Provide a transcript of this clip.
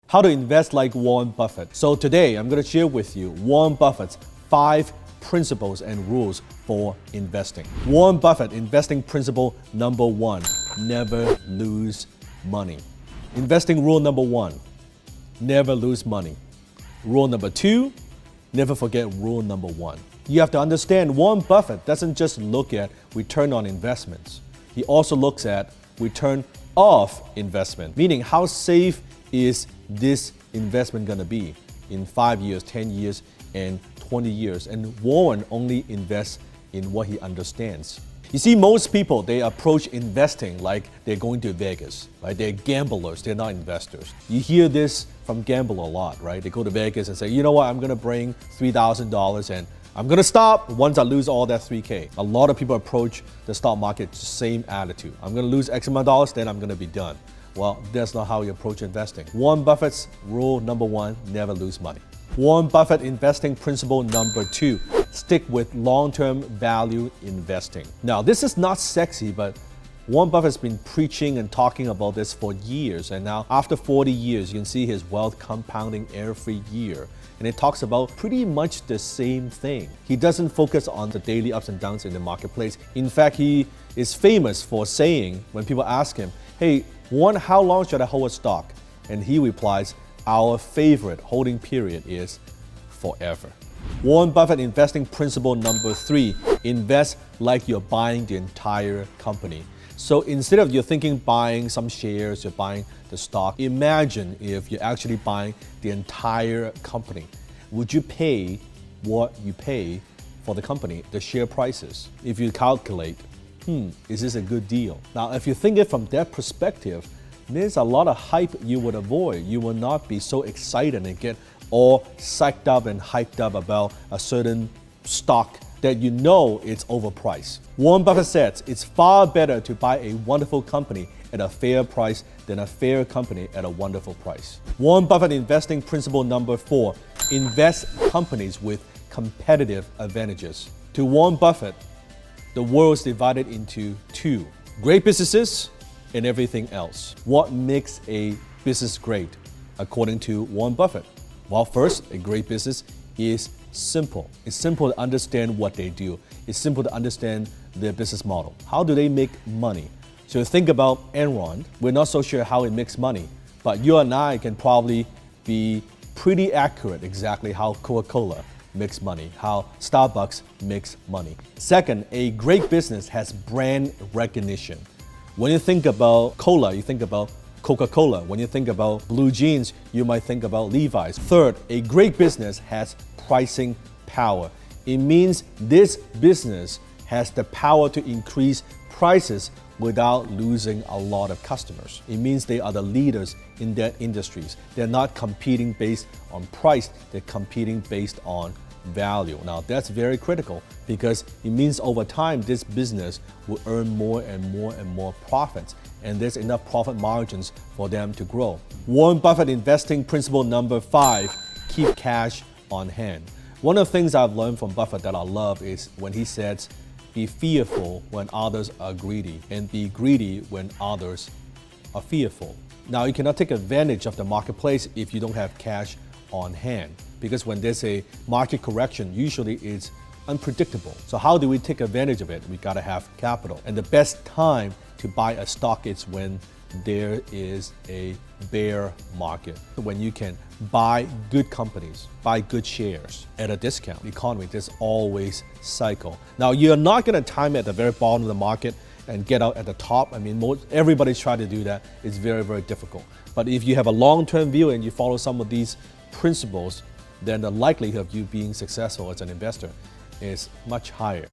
How to invest like Warren Buffett. So today, I'm going to share with you Warren Buffett's 5 principles and rules for investing. Warren Buffett investing principle number 1, never lose money. Investing rule number 1, never lose money. Rule number 2, never forget rule number 1. You have to understand Warren Buffett doesn't just look at return on investments. He also looks at return of investment, meaning how safe is this investment going to be in 5 years, 10 years, and 20 years. And Warren only invests in what he understands. You see, most people, they approach investing like they're going to Vegas, right? They're gamblers, they're not investors. You hear this from gambler a lot, right? They go to Vegas and say, you know what, I'm going to bring $3,000 and I'm going to stop once I lose all that $3,000. A lot of people approach the stock market the same attitude. I'm going to lose X amount of dollars, then I'm going to be done. Well, that's not how you approach investing. Warren Buffett's rule number 1, never lose money. Warren Buffett investing principle number 2, stick with long-term value investing. Now, this is not sexy, but Warren Buffett's been preaching and talking about this for years. And now, after 40 years, you can see his wealth compounding every year. And it talks about pretty much the same thing. He doesn't focus on the daily ups and downs in the marketplace. In fact, he is famous for saying, when people ask him, hey, Warren, how long should I hold a stock? And he replies, our favorite holding period is forever. Warren Buffett investing principle number 3, invest like you're buying the entire company. So instead of you're thinking buying some shares, you're buying the stock, imagine if you're actually buying the entire company. Would you pay what you pay for the company, the share prices? If you calculate, is this a good deal? Now, if you think it from that perspective, there's a lot of hype you would avoid. You will not be so excited and get all psyched up and hyped up about a certain stock that you know it's overpriced. Warren Buffett says it's far better to buy a wonderful company at a fair price than a fair company at a wonderful price. Warren Buffett investing principle number 4, invest companies with competitive advantages. To Warren Buffett, the world is divided into 2, great businesses and everything else. What makes a business great, according to Warren Buffett? Well, first, a great business is simple. It's simple to understand what they do. It's simple to understand their business model. How do they make money? So think about Enron. We're not so sure how it makes money, but you and I can probably be pretty accurate exactly how Coca-Cola makes money, how Starbucks makes money. Second, a great business has brand recognition. When you think about cola, you think about Coca-Cola. When you think about blue jeans, you might think about Levi's. Third, a great business has pricing power. It means this business has the power to increase prices without losing a lot of customers. It means they are the leaders in their industries. They're not competing based on price, they're competing based on value. Now that's very critical because it means over time this business will earn more and more and more profits, and there's enough profit margins for them to grow. Warren Buffett investing principle number 5, keep cash on hand. One of the things I've learned from Buffett that I love is when he says, be fearful when others are greedy and be greedy when others are fearful. Now you cannot take advantage of the marketplace if you don't have cash on hand, because when there's a market correction, usually it's unpredictable. So how do we take advantage of it? We gotta have capital. And the best time to buy a stock is when there is a bear market, when you can buy good companies, buy good shares at a discount. The economy, there's always cycle. Now you're not gonna time it at the very bottom of the market and get out at the top. I mean, everybody's trying to do that. It's very, very difficult. But if you have a long-term view and you follow some of these principles, then the likelihood of you being successful as an investor is much higher.